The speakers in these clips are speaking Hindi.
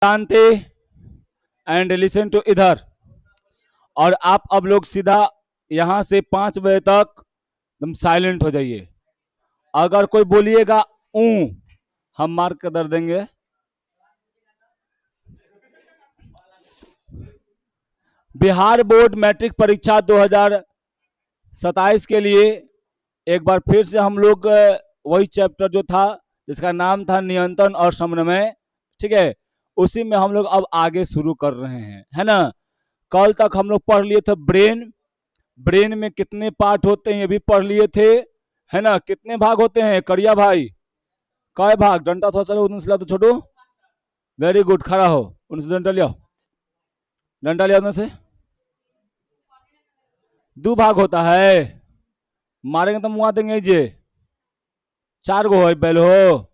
जानते एंड लिसन टू इधर। और आप अब लोग सीधा यहां से 5 बजे तक एकदम साइलेंट हो जाइए। अगर कोई बोलिएगा ऊ, हम मार्क कर देंगे। बिहार बोर्ड मैट्रिक परीक्षा 2027 के लिए एक बार फिर से हम लोग वही चैप्टर जो था जिसका नाम था नियंत्रण और समन्वय, ठीक है, उसी में हम लोग अब आगे शुरू कर रहे हैं, है ना। कल तक हम लोग पढ़ लिए थे ब्रेन। ब्रेन में कितने पार्ट होते हैं ये भी पढ़ लिए थे, है ना। कितने भाग होते हैं करिया भाई? कई भाग? डंडा थोड़ा सा उनसे तो छोटू। वेरी गुड, खड़ा हो, उनसे डंडा लिया, डंडा लिया उनसे। 2 भाग होता है, मारेंगे तो मुआ देंगे जे। 4 गो है बैल हो,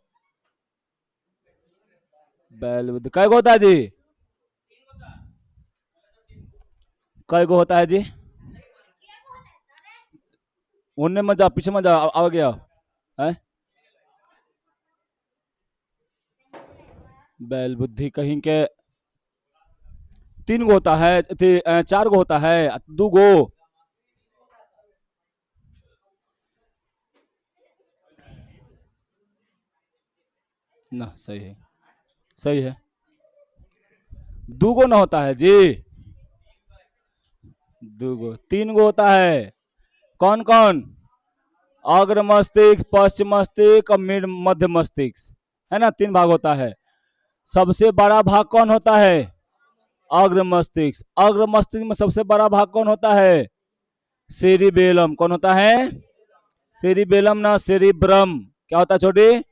बैल कै गो होता है जी? कै गो होता है जी? उनने मत जाओ, पीछे मत जाओ, आ गया है। बैल बुद्धि कहीं के। 3 गो होता है, 4 गो होता है, 2 गो। ना सही है, सही है। 2 गो ना होता है जी? 2 गो, 3 गो होता है। कौन कौन? अग्र मस्तिष्क, पश्चिम मस्तिष्क और मध्य मस्तिष्क, है ना। 3 भाग होता है। सबसे बड़ा भाग कौन होता है? अग्र मस्तिष्क। अग्र मस्तिष्क में सबसे बड़ा भाग कौन होता है? सेरिबेलम। कौन होता है? सेरिबेलम ना सेरिब्रम। क्या होता है छोटी?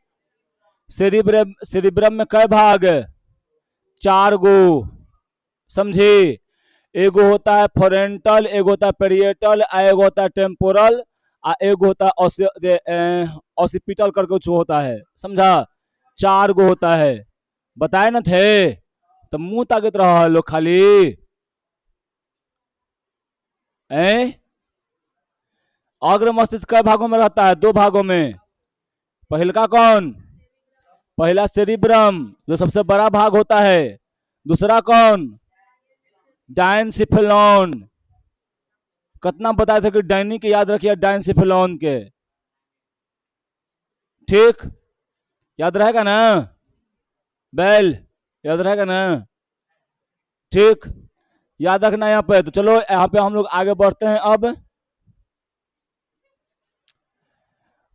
सेरिब्रम। सेरिब्रम में कई भाग? 4 गो, समझे। एगो होता है फ्रंटल, एगो होता है पेरिएटल, एगो होता है टेम्पोरल, एगो होता है ऑसिपिटल करके कुछ होता है, समझा। 4 गो होता है, बताए ना थे। तो मुंह ताकत रहा लोग खाली ए। अग्र मस्तिष्क कई भागों में रहता है? 2 भागों में। पहलका कौन? पहला सेरिब्रम जो सबसे बड़ा भाग होता है। दूसरा कौन? डायनसिफेलॉन। कितना बताए थे कि डायनी के याद रखिए, डायनसिफेलॉन के, ठीक। याद रहेगा ना? बैल याद रहेगा ना? ठीक, याद रखना यहाँ पे। तो चलो यहाँ पे हम लोग आगे बढ़ते हैं। अब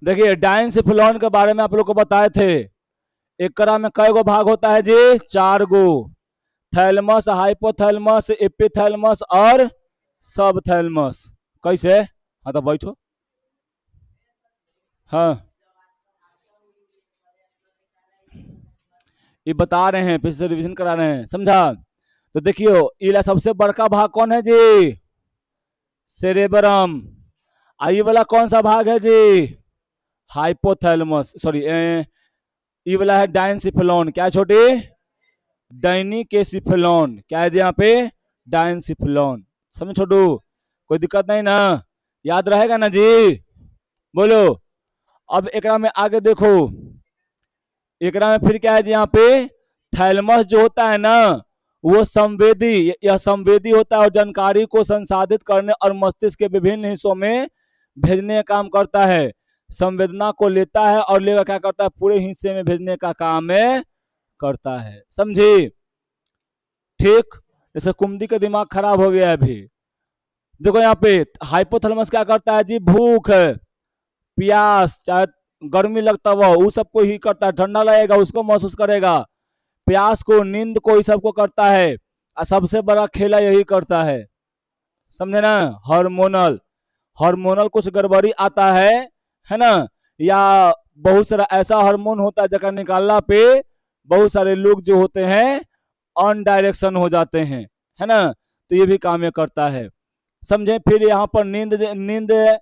देखिए डायनसिफेलॉन के बारे में आप लोग को बताए थे। एकरा में कई गो भाग होता है जी? 4 गो। थैलमस, हाइपोथैलमस, एपिथैलमस और सब थैलमस। कैसे? हाँ तो बैठो। हाँ, ये बता रहे हैं, फिर से रिवीजन करा रहे हैं, समझा। तो देखियो इला सबसे बड़का भाग कौन है जी? सेरेबरम। आई वाला कौन सा भाग है जी? हाइपोथैलमस, सॉरी, ये वाला है डायनसिफेलॉन। क्या है छोटे? डायनिकेसिफेलॉन। क्या है जी यहाँ पे? डायनसिफेलॉन। समझ छोटू, कोई दिक्कत नहीं ना? याद रहेगा ना जी? बोलो। अब एकरा में आगे देखो, एकरा में फिर क्या है जी यहाँ पे? थैलमस जो होता है ना, वो संवेदी, यह संवेदी होता है और जानकारी को संसाधित करने और मस्तिष्क के विभिन्न हिस्सों में भेजने का काम करता है। संवेदना को लेता है और लेकर क्या करता है? पूरे हिस्से में भेजने का काम है, करता है, समझे। ठीक, जैसे कुंदी का दिमाग खराब हो गया है अभी। देखो यहाँ पे हाइपोथैलेमस क्या करता है जी? भूख, प्यास, चाहे गर्मी लगता हुआ वो सबको ही करता है। ठंडा लगेगा उसको महसूस करेगा, प्यास को, नींद को, इस सबको करता है। और सबसे बड़ा खेला यही करता है, समझे ना। हार्मोनल, हार्मोनल कुछ गड़बड़ी आता है ना। या बहुत सारा ऐसा हार्मोन होता है जगह निकालना पे बहुत सारे लोग जो होते हैं ऑन डायरेक्शन हो जाते हैं, है ना। तो ये भी काम ये करता है, समझे। फिर यहाँ पर नींद, नींद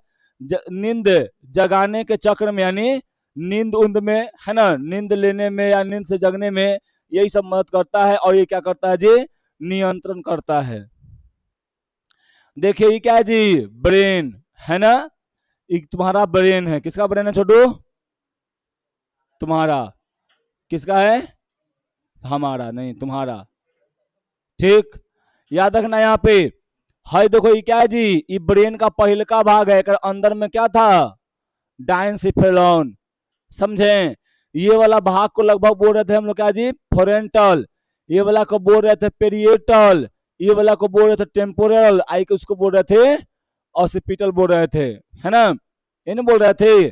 नींद जगाने के चक्र में, यानी नींद उंद में, है ना, नींद लेने में या नींद से जगने में यही सब मदद करता है। और ये क्या करता है जी? नियंत्रण करता है। देखिए ये क्या है जी? ब्रेन, है ना। एक तुम्हारा ब्रेन है, किसका ब्रेन है छोटू? तुम्हारा। किसका है? हमारा नहीं, तुम्हारा। ठीक, याद रखना यहाँ पे। है देखो ये क्या है जी, ये ब्रेन का पहले का भाग है, अंदर में क्या था, डायंसिफेलॉन। समझे, ये वाला भाग को लगभग बोल रहे थे हम लोग क्या जी, फोरेंटल। ये वाला को बोल रहे थे पेरिएटल। ये वाला को बोल रहे थे टेम्पोरल। आई के उसको बोल रहे थे ऑसिपिटल बोल रहे थे, है ना, ये नहीं बोल रहे थे।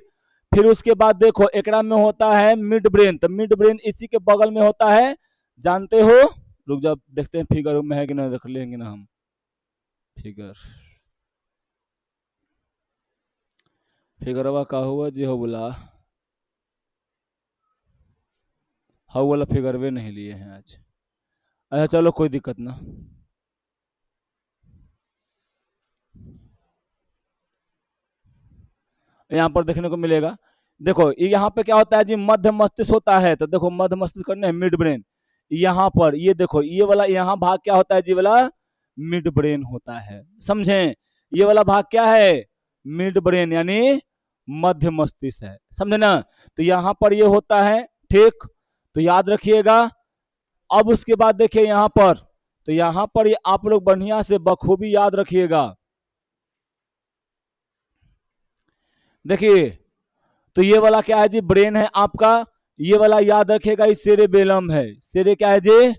फिर उसके बाद देखो एकरा में होता है मिड ब्रेन, तो मिड ब्रेन इसी के बगल में होता है, जानते हो। रुक जा देखते हैं फिगर में है कि नहीं, रख लेंगे ना हम फिगर। फिगरवा का हुआ जी, हो बोला हाँ वाला फिगर वे नहीं लिए हैं आज। अच्छा चलो कोई दिक्कत ना। यहाँ पर देखने को मिलेगा, देखो यहाँ पे क्या होता है जी, मध्य मस्तिष्क होता है। तो देखो मध्य मस्तिष्क करने मिड ब्रेन, यहाँ पर ये देखो ये वाला यहाँ भाग क्या होता है जी, वाला मिड ब्रेन होता है। समझे, ये वाला भाग क्या है, मिड ब्रेन यानी मध्य मस्तिष्क है, समझे ना। तो यहाँ पर ये होता है, ठीक, तो याद रखिएगा। अब उसके बाद देखिए यहाँ पर, तो यहाँ पर ये आप लोग बढ़िया से बखूबी याद रखिएगा। देखिए तो ये वाला क्या है जी, ब्रेन है आपका। ये वाला याद रखेगा, ये सेरेबेलम है। सेरे क्या है जी,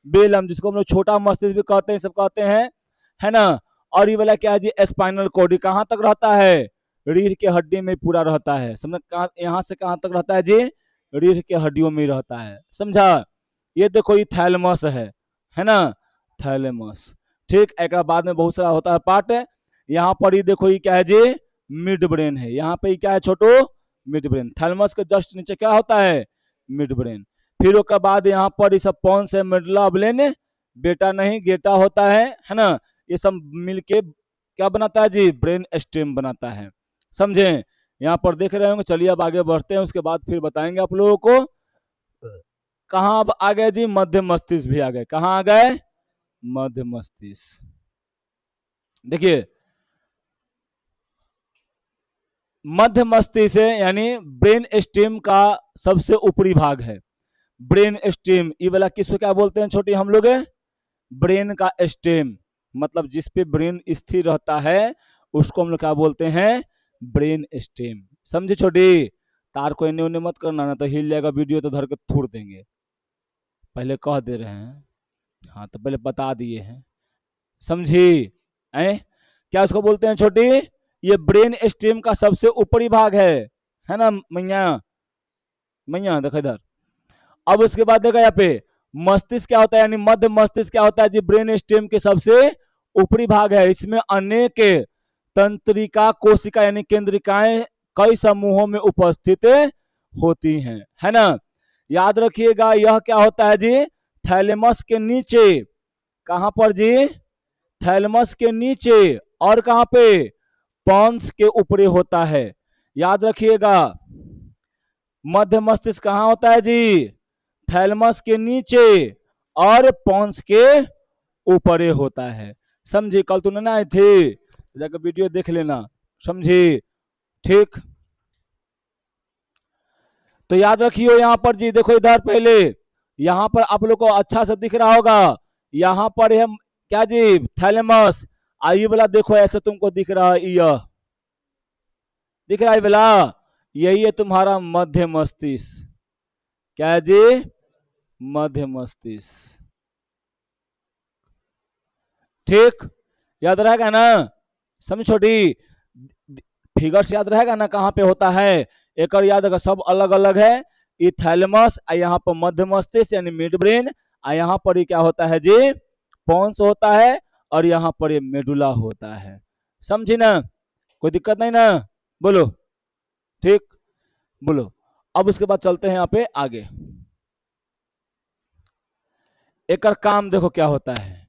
बेलम, जिसको हम लोग छोटा मस्तिष्क भी कहते हैं, सब कहते हैं, है ना। और ये वाला क्या है जी, स्पाइनल कॉर्ड। कहाँ तक रहता है, रीढ़ के हड्डी में पूरा रहता है। समझ, कहाँ यहाँ से कहाँ तक रहता है जी, रीढ़ के हड्डियों में रहता है, समझा। ये देखो ये थैलमस है ना, थैलेमस। ठीक, एक बाद में बहुत सारा होता है पार्ट। यहाँ पर ही देखो ये क्या है जी, मिड ब्रेन है। यहाँ पे क्या है छोटो, मिड ब्रेन। थैलमस के जस्ट नीचे क्या होता है, मिड ब्रेन। फिर उसके बाद यहाँ पर ये सब पॉन्स है, मेडुला ऑब्लेन, बेटा नहीं गेटा होता है ना। ये सब मिलके क्या बनाता है जी, ब्रेन स्टेम बनाता है, समझे। यहाँ पर देख रहे होंगे। चलिए अब आगे बढ़ते हैं, उसके बाद फिर बताएंगे आप लोगों को। कहाँ अब आ गए जी, मध्य मस्तिष्क भी आ गए। कहाँ आ गए, मध्य मस्तिष्क। देखिए मध्य मस्तिष्क यानी ब्रेन स्टेम का सबसे ऊपरी भाग है। ब्रेन स्टेम, ये वाला किसको क्या बोलते हैं छोटी हम लोग, ब्रेन का स्टेम, मतलब जिस पे ब्रेन स्थिर रहता है उसको हम लोग क्या बोलते हैं, ब्रेन स्टेम। समझे छोटी, तार को इन्हें उन्हें मत करना ना, तो हिल जाएगा वीडियो, तो धर के थूर देंगे। पहले कह दे रहे हैं, हाँ तो पहले बता दिए हैं, समझी। क्या उसको बोलते हैं छोटी, ये ब्रेन स्टेम का सबसे ऊपरी भाग है ना मैया, मैया देखो इधर। अब उसके बाद देखा यहाँ पे मस्तिष्क क्या होता है, यानी मध्य मस्तिष्क क्या होता है जी, ब्रेन स्टेम के सबसे ऊपरी भाग है। इसमें अनेक तंत्रिका कोशिका यानी केंद्रिकाएं कई समूहों में उपस्थित होती हैं, है ना। याद रखिएगा यह क्या होता है जी, थैलेमस के नीचे। कहां पर जी, थैलेमस के नीचे। और कहां पे, पॉन्स के ऊपरी होता है। याद रखिएगा मध्य मस्तिष्क कहाँ होता है जी, थैलेमस के नीचे और पॉन्स के ऊपरे होता है। समझी, कल तूने ना आई थी, जाकर वीडियो देख लेना, समझी। ठीक, तो याद रखियो यहाँ पर जी, देखो इधर पहले यहाँ पर आप लोग को अच्छा से दिख रहा होगा। यहाँ पर है क्या जी, थैलेमस। आई वाला देखो ऐसे तुमको दिख रहा है, यह दिख रहा है वाला, यही है तुम्हारा मध्य मस्तिष्क। क्या है जी, मध्य मस्तिष्क। ठीक, याद रहेगा ना, समझ छोटी, फिगर्स याद रहेगा ना कहाँ पे होता है, एक याद रखा, सब अलग अलग है। ये थैलेमस, यहाँ पर मध्य मस्तिष्क यानी मिड ब्रेन, यहाँ पर ये क्या होता है जी, पॉन्स होता है, और यहाँ पर ये मेडुला होता है। समझी ना, कोई दिक्कत नहीं ना, बोलो। ठीक, बोलो। अब उसके बाद चलते हैं यहाँ पे आगे। एक काम देखो क्या होता है,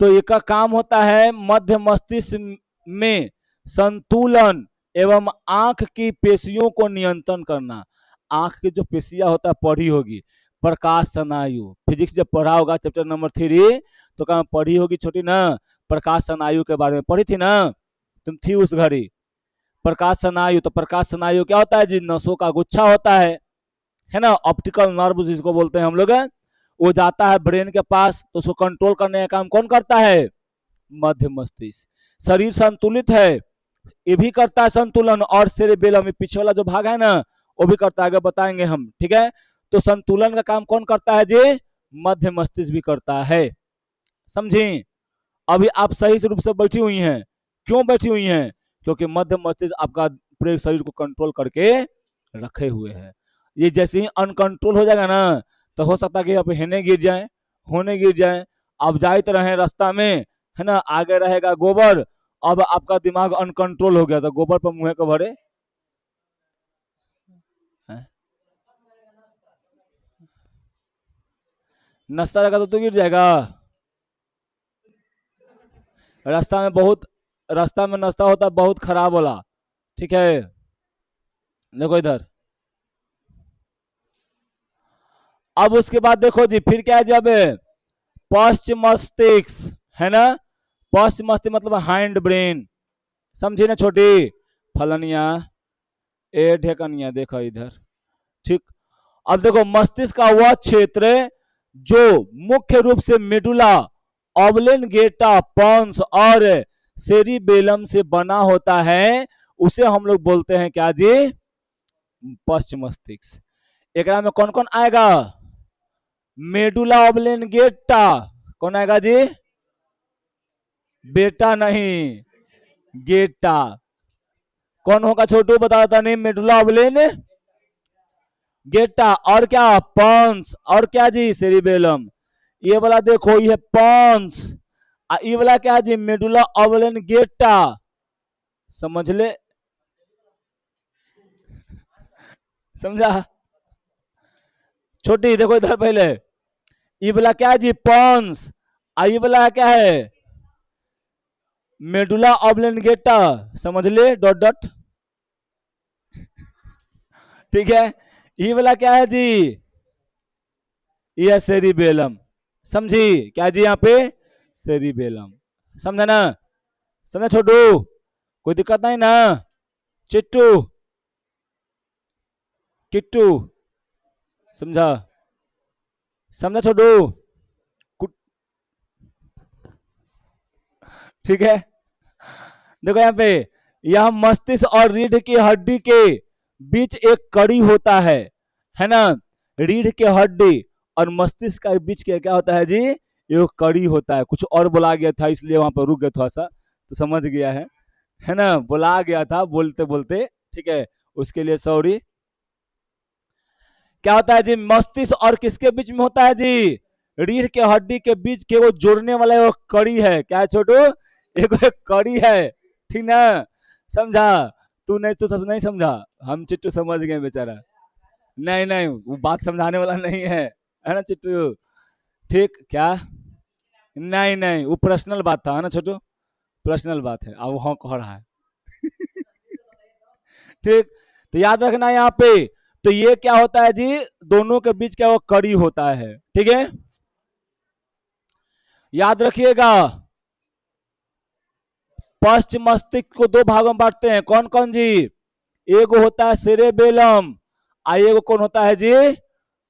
तो एक काम होता है मध्य मस्तिष्क में संतुलन एवं आंख की पेशियों को नियंत्रण करना। आंख की जो पेशियां होता है पढ़ी होगी, प्रकाश स्नायु, फिजिक्स जब पढ़ा होगा चैप्टर नंबर 3, तो कहा पढ़ी होगी छोटी ना, प्रकाश स्नायु के बारे में पढ़ी थी ना, तुम थी उस घड़ी। प्रकाश स्नायु, तो प्रकाश स्नायु क्या होता है जी, नसों का गुच्छा होता है ना, ऑप्टिकल नर्व जिसको बोलते हैं हम लोग। वो जाता है ब्रेन के पास, तो उसको कंट्रोल करने का काम कौन करता है? मध्य मस्तिष्क। शरीर संतुलित है, ये भी करता है संतुलन, और सेरेबेलम में पीछे वाला जो भाग है ना वो भी करता है, आगे बताएंगे हम, ठीक है। तो संतुलन का काम कौन करता है जी? मध्य मस्तिष्क भी करता है, समझी। अभी आप सही से रूप से बैठी हुई हैं, क्यों बैठी हुई हैं? क्योंकि मध्य मस्तिष्क आपका पूरे शरीर को कंट्रोल करके रखे हुए है। ये जैसे ही अनकंट्रोल हो जाएगा ना, तो हो सकता है कि आप हेने गिर जाए, होने गिर जाए। आप जाते रहे रास्ता में, है ना, आगे रहेगा गोबर, अब आपका दिमाग अनकंट्रोल हो गया तो गोबर पर मुंह को भरे, नाश्ता रहेगा तो गिर जाएगा। रास्ता में बहुत, रास्ता में नाश्ता होता है बहुत खराब वाला, ठीक है। देखो इधर, अब उसके बाद देखो जी फिर क्या है, जब पश्चिम मस्तिष्क है ना, पश्चिम मस्तिष्क मतलब हाइंड ब्रेन, समझी ना छोटी फलनिया, ए ढेकनिया, देखो इधर, ठीक। अब देखो मस्तिष्क का वह क्षेत्र जो मुख्य रूप से मेडुला ऑब्लेंगेटा पॉन्स और सेरिबेलम से बना होता है, उसे हम लोग बोलते हैं क्या जी? पश्चिम मस्तिष्क। एक में कौन कौन आएगा? मेडुला ऑब्लेंगेटा, कौन आएगा जी? बेटा नहीं, गेटा। कौन होगा छोटू, बताता नहीं। मेडुला ऑब्लेन गेटा, और क्या? पॉन्स, और क्या जी? सेरिबेलम। ये वाला देखो ये पॉन्स, ये वाला क्या जी? मेडुला ऑब्लेंगेटा, समझ ले, समझा छोटी? देखो इधर पहले, ये वाला क्या है जी? पॉन्स, ये वाला क्या है? मेडुला ऑब्लेंगेटा, समझ ले, डॉट डॉट, ठीक है। ये वाला क्या है जी? ये सेरिबेलम, समझी क्या जी? यहाँ पे सेरिबेलम, समझा ना? समझा छोटू? कोई दिक्कत नहीं ना? चिट्टू, किट्टू, समझा? समझा छोटू? ठीक है। देखो यहाँ पे, यह मस्तिष्क और रीढ़ की हड्डी के बीच एक कड़ी होता है ना। रीढ़ की हड्डी और मस्तिष्क के बीच के क्या होता है जी? ये कड़ी होता है। कुछ और बोला गया था इसलिए वहां पर रुक गया थोड़ा सा, तो समझ गया है ना, बोला गया था बोलते बोलते, ठीक है, उसके लिए सॉरी। क्या होता है जी? मस्तिष्क और किसके बीच में होता है जी? रीढ़ के हड्डी के बीच के वो जोड़ने वाला वो कड़ी है। क्या है छोटू? एक कड़ी है, ठीक ना? समझा? तू नहीं, तू सब नहीं समझा, हम चिट्टू समझ गए बेचारा। नहीं नहीं, वो बात समझाने वाला नहीं है ना चिट्टू? ठीक क्या? नहीं नहीं, वो पर्सनल बात था, है ना छोटू? पर्सनल बात है, अब हाँ कह रहा है। ठीक, तो याद रखना यहाँ पे। तो ये क्या होता है जी? दोनों के बीच क्या वो कड़ी होता है, ठीक है, याद रखिएगा। पश्चिम मस्तिष्क को दो भागों में बांटते हैं, कौन कौन जी? एक होता है सेरेबेलम, एक कौन होता है जी?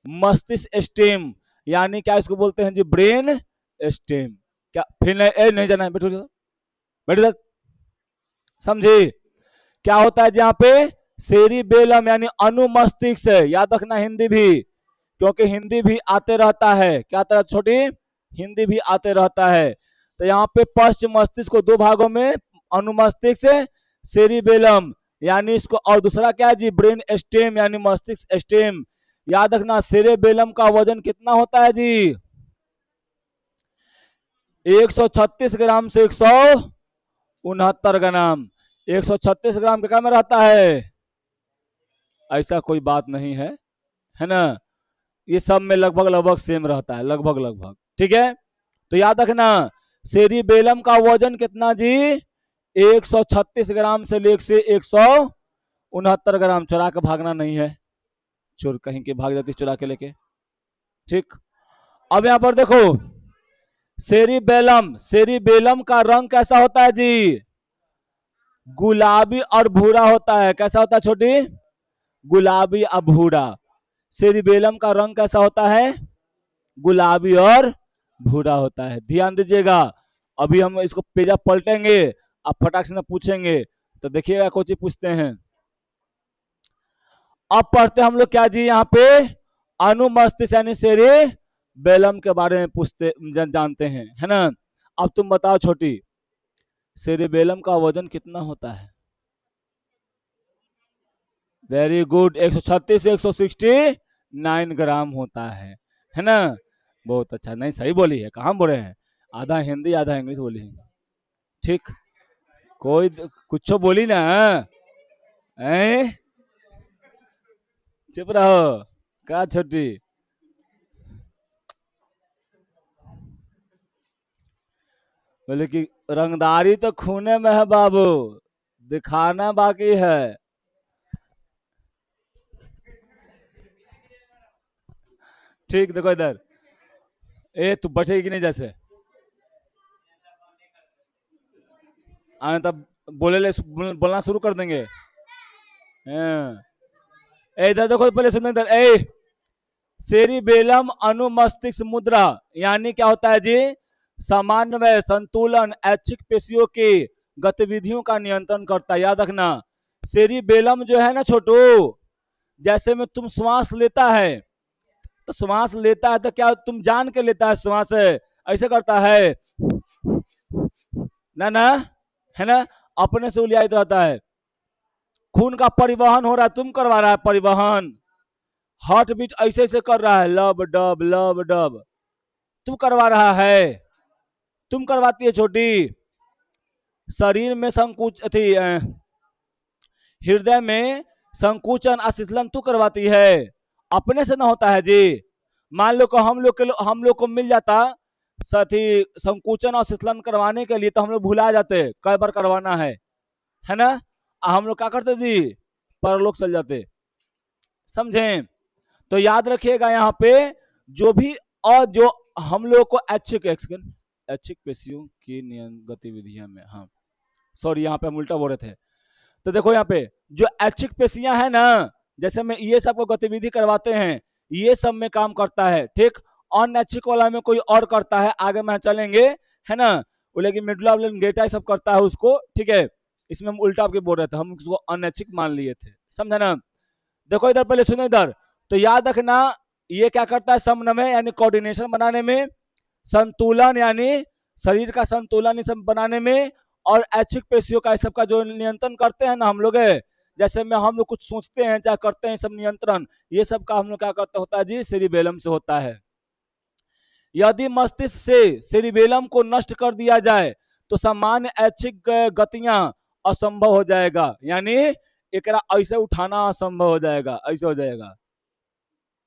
मस्तिष्क स्टेम, यानी क्या इसको बोलते हैं जी? Brain stem. क्या फिर नहीं, नहीं जाना है, बैठो बैठो, समझे? क्या होता है यहाँ पे? सेरिबेलम यानी अनुमस्तिष्क से, याद रखना हिंदी भी, क्योंकि हिंदी भी आते रहता है। क्या तरह छोटी? हिंदी भी आते रहता है। तो यहाँ पे पश्चिम मस्तिष्क को दो भागों में, अनुमस्तिष्क से सेरिबेलम, यानी इसको, और दूसरा क्या है जी? ब्रेन स्टेम यानी मस्तिष्क स्टेम। याद रखना सेरेबेलम का वजन कितना होता है जी? 136 ग्राम से 169 ग्राम। 136 ग्राम के क्या में रहता है? ऐसा कोई बात नहीं है ना, ये सब में लगभग लगभग सेम रहता है, लगभग लगभग, ठीक है। तो याद रखना सेरिबेलम का वजन कितना जी? 136 ग्राम से लेकर से 169 ग्राम। चुरा के भागना नहीं है, चोर कहीं के भाग जाती चुरा के लेके, ठीक। अब यहां पर देखो सेरिबेलम, सेरिबेलम का रंग कैसा होता है जी? गुलाबी और भूरा होता है। कैसा होता है छोटी? गुलाबी और भूरा। सेरिबेलम का रंग कैसा होता है? गुलाबी और भूरा होता है। ध्यान दीजिएगा, अभी हम इसको पेजा पलटेंगे, अब फटाक से पूछेंगे तो देखिएगा कोची पूछते हैं। अब पढ़ते हम लोग क्या जी, यहाँ पे अनुमस्तिष्क यानी सेरी बेलम के बारे में पूछते जानते हैं, है ना। अब तुम बताओ छोटी, सेरिबेलम का वजन कितना होता है? वेरी गुड, 136 से 169 ग्राम होता है ना। बहुत अच्छा, नहीं सही बोली है, कहाँ बोले हैं, आधा हिंदी आधा इंग्लिश बोली है। ठीक, कोई कुछ बोली ना, चुप रहो, क्या छोटी। बोले कि रंगदारी तो खूने में है बाबू, दिखाना बाकी है। ठीक, देखो इधर, तू बैठेगी कि नहीं, जैसे आने तब बोलना शुरू कर देंगे। हाँ। इधर देखो पहले, सुनो इधर, सेरिबेलम अनुमस्तिष्क मुद्रा यानी क्या होता है जी, सामान्य संतुलन ऐच्छिक पेशियों की गतिविधियों का नियंत्रण करता है। याद रखना, सेरिबेलम जो है ना छोटू, जैसे में तुम श्वास लेता है, तो श्वास लेता है तो क्या तुम जान के लेता है श्वास, ऐसे करता है ना ना, है ना, अपने से उलियात रहता है। खून का परिवहन हो रहा है, तुम करवा रहा है परिवहन, हार्ट बीट ऐसे ऐसे कर रहा है, लब डब तू करवा रहा है, तुम करवाती है छोटी। शरीर में संकुच थी, हृदय में संकुचन अशिथलन तू करवाती है, अपने से ना होता है जी। मान लो को हम लोग को मिल जाता साथी संकुचन और शीतलन करवाने के लिए, तो हम लोग भुला जाते कई बार करवाना है ना। हम लोग क्या करते जी, परलोक चल जाते, समझे। तो याद रखिएगा यहाँ पे, जो भी और जो हम लोग को ऐच्छिक ऐच्छिक पेशियों की गतिविधियां में, हाँ सॉरी यहाँ पे हम उल्टा बोल रहे थे। तो देखो यहाँ पे जो ऐच्छिक पेशियां है ना, जैसे में ये सबको गतिविधि करवाते हैं, ये सब में काम करता है, ठीक। अनैच्छिक वाला में कोई और करता है, आगे में चलेंगे, है ना। बोले कि मिडुला ऑब्लिंगेटा सब करता है उसको, ठीक है। इसमें हम उल्टा आपके बोल रहे थे, हम उसको अनैच्छिक मान लिए थे, समझा ना। देखो इधर पहले सुनो इधर, तो याद रखना, ये क्या करता है, समन्वय यानी कोऑर्डिनेशन बनाने में, संतुलन यानी शरीर का संतुलन इस बनाने में, और ऐच्छिक पेशियों का सबका जो नियंत्रण करते हैं ना हम लोग, जैसे में हम लोग कुछ सोचते हैं चाहे करते हैं, सब नियंत्रण ये सब का हम लोग क्या करते होता है जी, सेरिबेलम से होता है। यदि मस्तिष्क से सेरिबेलम को नष्ट कर दिया जाए तो सामान्य ऐच्छिक गतियां असंभव हो जाएगा, यानी एकरा ऐसे उठाना असंभव हो जाएगा, ऐसे हो जाएगा,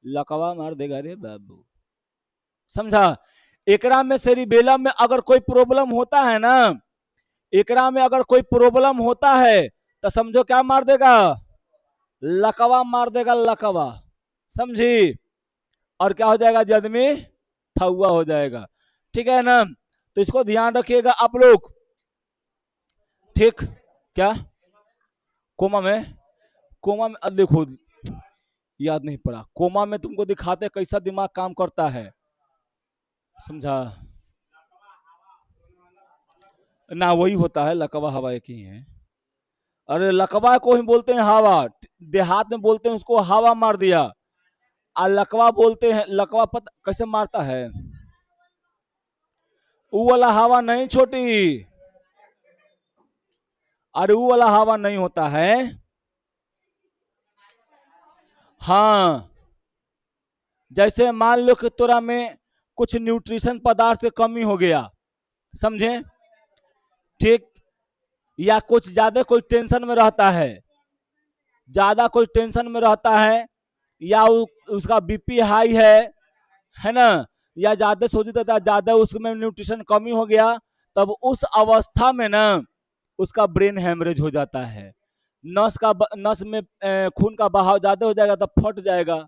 लकवा मार देगा रे बाबू, समझा। एकरा में सेरिबेलम में अगर कोई प्रॉब्लम होता है ना, एकरा में अगर कोई प्रॉब्लम होता है तो समझो क्या मार देगा, लकवा मार देगा, लकवा, समझी। और क्या हो जाएगा जी, आदमी थौआ हो जाएगा, ठीक है ना। तो इसको ध्यान रखिएगा आप लोग, ठीक। क्या कोमा में देखो, याद नहीं पड़ा, कोमा में तुमको दिखाते कैसा दिमाग काम करता है, समझा ना, वही होता है, लकवा हवा एक ही है। अरे लकवा को ही बोलते हैं हवा, देहात में बोलते हैं उसको हवा मार दिया, और लकवा बोलते हैं, लकवा पता कैसे मारता है, वो वाला हवा नहीं छोटी, अरे वो वाला हवा नहीं होता है, हाँ। जैसे मान लो कि तोरा में कुछ न्यूट्रिशन पदार्थ की कमी हो गया, समझे, ठीक। या कुछ ज्यादा कोई टेंशन में रहता है, ज्यादा कोई टेंशन में रहता है, या उसका बीपी हाई है ना, या ज्यादा सोच देता है, ज्यादा उसमें न्यूट्रिशन कमी हो गया, तब उस अवस्था में ना उसका ब्रेन हेमरेज हो जाता है, नस में खून का बहाव ज्यादा हो जाएगा, तब फट जाएगा,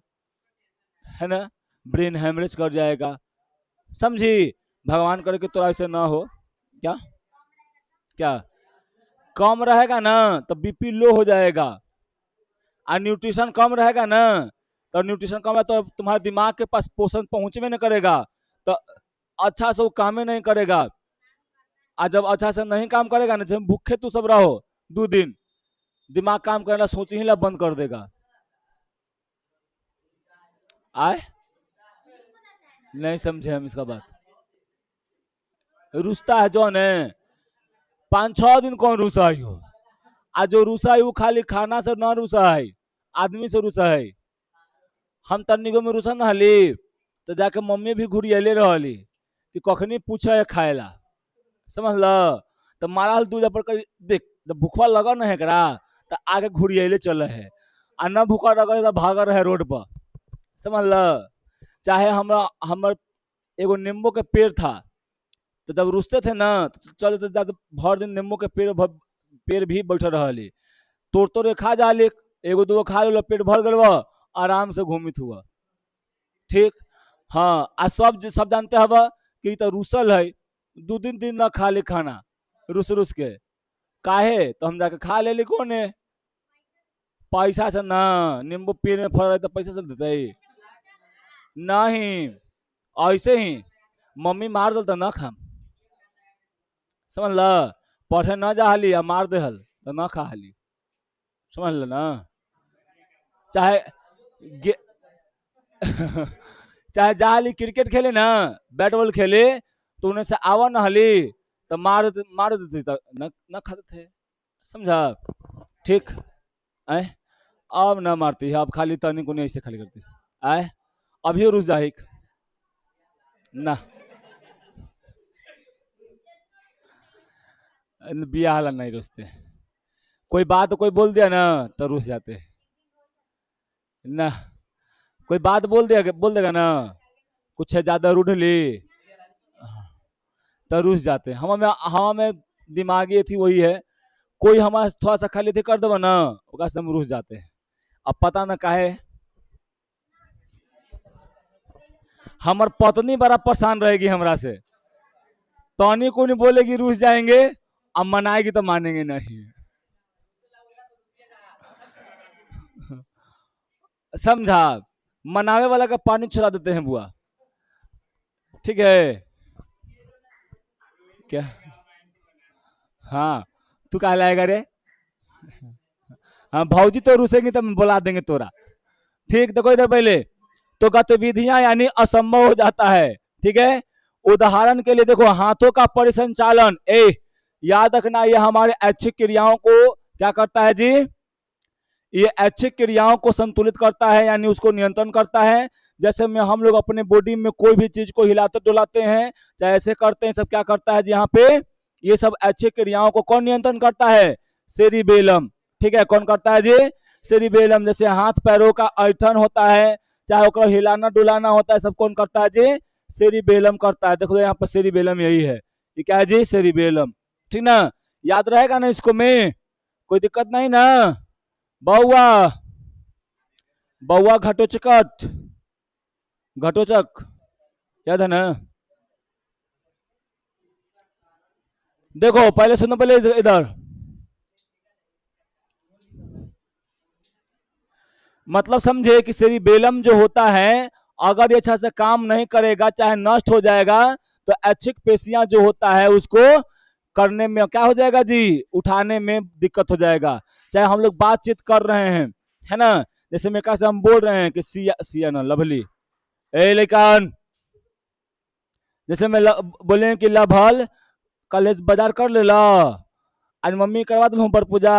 है ना, ब्रेन हेमरेज कर जाएगा, समझी। भगवान करे कि तो ऐसे ना हो, क्या क्या कम रहेगा ना तो बीपी लो हो जाएगा, और न्यूट्रिशन कम रहेगा ना तो न्यूट्रिशन कम है तो तुम्हारे दिमाग के पास पोषण पहुंचवे नहीं करेगा, तो अच्छा से वो काम ही नहीं करेगा। आज जब अच्छा से नहीं काम करेगा ना, जब भूखे तू सब रहो 2 दिन, दिमाग काम करना सोच ही ला बंद कर देगा। आए नहीं समझे हम इसका बात। रुसता है जो ने 5-6 दिन कौन रुसा ही हो। आज जो रुसा है वो खाली खाना से न रुसा है, आदमी से रुसा है। हम तनिको में रुसा न हली तो जाके मम्मी भी घुरियले रहली कि कखनी पूछे खाएला, समझ ल। तो मारा दूजा पर देख, जब भूखवा लगा न है करा तो आगे घुरियले चले है, आ न भूखा लगे तो भाग रहे रोड पर, समझ ल। चाहे हमरा हमर एगो नींबू के पेड़ था, तो जब रुसते थे ना तो चलते जाते भर दिन नींबू के पेड़ भी बैठे रहली, तोड़ तोड़ के खा जाली, एगो दूगो खा लो पेट भर गल, आराम से घूमित हुआ। ठीक, हाँ। आ सब जानते हवा कि तो रुसल है, 2 दिन न खा ले खाना रुस रुस के, काहे तो हम जाके खा ले कौन है, पैसा से ना। नींबू पेड़ में फल रहे तो पैसा से देते नहीं, ऐसे ही मम्मी मार दल तो न खाम, समझ ल। पढ़े न जाहली आ मार देहल तो न खाहली, समझ ल ना। चाहे चाहे जाहली क्रिकेट खेले ना, बैट बॉल खेले, तो उन्हें से आवा न हली तो मार देती तो न खाते थे, समझा। ठीक, आए अब न मारती है, अब खाली तनी को नहीं ऐसे खाली करती। आए अभी रुस जाहिक ना, बियाह ला नहीं रुसते। कोई बात कोई बोल दिया ना तो रुस जाते ना, कोई बात बोल देगा ना, कुछ है ज्यादा रूडली तो रुस जाते। हम में दिमागी थी वही है, कोई हमारे थोड़ा सा खाली थी कर देगा ना, ओका से हम रुस जाते हैं। अब पता ना काहे हमार पत्नी बड़ा परेशान रहेगी हमरा से, तनी को नहीं बोलेगी रुस जाएंगे, अब मनाएगी तो मानेंगे नहीं, समझा। मनावे वाला का पानी छुड़ा देते हैं बुआ, ठीक है क्या। हाँ तू कहा लाएगा रे, हाँ भौजी तो रुसेंगी तो बुला देंगे तोरा। ठीक, देखो इधर पहले, तो गतिविधियां यानी असंभव हो जाता है, ठीक है। उदाहरण के लिए देखो, हाथों का परिसंचालन, याद रखना ये हमारे ऐच्छिक क्रियाओं को क्या करता है जी, ये ऐच्छिक क्रियाओं को संतुलित करता है, यानी उसको नियंत्रण करता है। जैसे में हम लोग अपने बॉडी में कोई भी चीज को हिलाते डुलाते हैं, चाहे ऐसे करते हैं, सब क्या करता है जी यहाँ पे, ये सब ऐच्छिक क्रियाओं को कौन नियंत्रण करता है, सेरिबेलम, ठीक है। कौन करता है जी, सेरिबेलम। जैसे हाथ पैरों का ऐठन होता है, चाहे ओकरा हिलाना डुलाना होता है, सब कौन करता है जी, सेरिबेलम करता है। देखो यहाँ पर सेरिबेलम यही है, ये क्या है जी, सेरिबेलम, ठीक ना। याद रहेगा ना इसको में, कोई दिक्कत नहीं ना। बउआ बउआ घटोचकट घटोचक, याद है ना। देखो पहले सुनो, पहले इधर मतलब समझे कि सेरिबेलम जो होता है, अगर ये अच्छा से काम नहीं करेगा, चाहे नष्ट हो जाएगा, तो ऐच्छिक पेशियां जो होता है उसको करने में क्या हो जाएगा जी, उठाने में दिक्कत हो जाएगा। चाहे हम लोग बातचीत कर रहे हैं, है ना, जैसे मैं कैसे हम बोल रहे हैं कि सिया सिया ना लवली, ए लेकिन जैसे मैं बोले कि लभल कल बाजार कर ले ला, आज मम्मी करवा दूँ पर पूजा।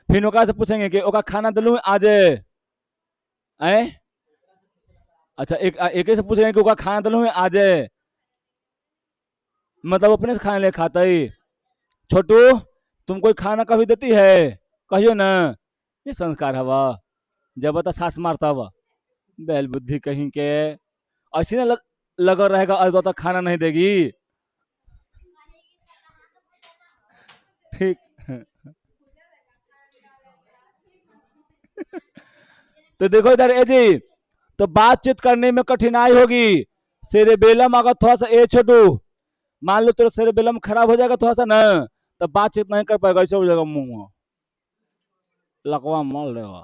फिर ओकरा से पूछेंगे कि ओका खाना दिलू आज, ऐ अच्छा एक से पूछेंगे कि ओका खाना दिलू आज, मतलब अपने से खाने ले खाता ही। छोटू तुम कोई खाना कभी देती है, कहियो ना, ये संस्कार हवा, जब बता सास मारता हवा, बैल बुद्धि कहीं के, ऐसी ना लगा रहेगा अरे तो खाना नहीं देगी, ठीक। तो देखो इधर ए जी, तो बातचीत करने में कठिनाई होगी, सेरेबेलम अगर थोड़ा सा ए छोटू, मान लो तेरा सेरेबेलम खराब हो जाएगा थोड़ा सा ना, तो बातचीत नहीं कर पाएगा, ऐसे हो जाएगा मुंह लकवा मल रहेगा,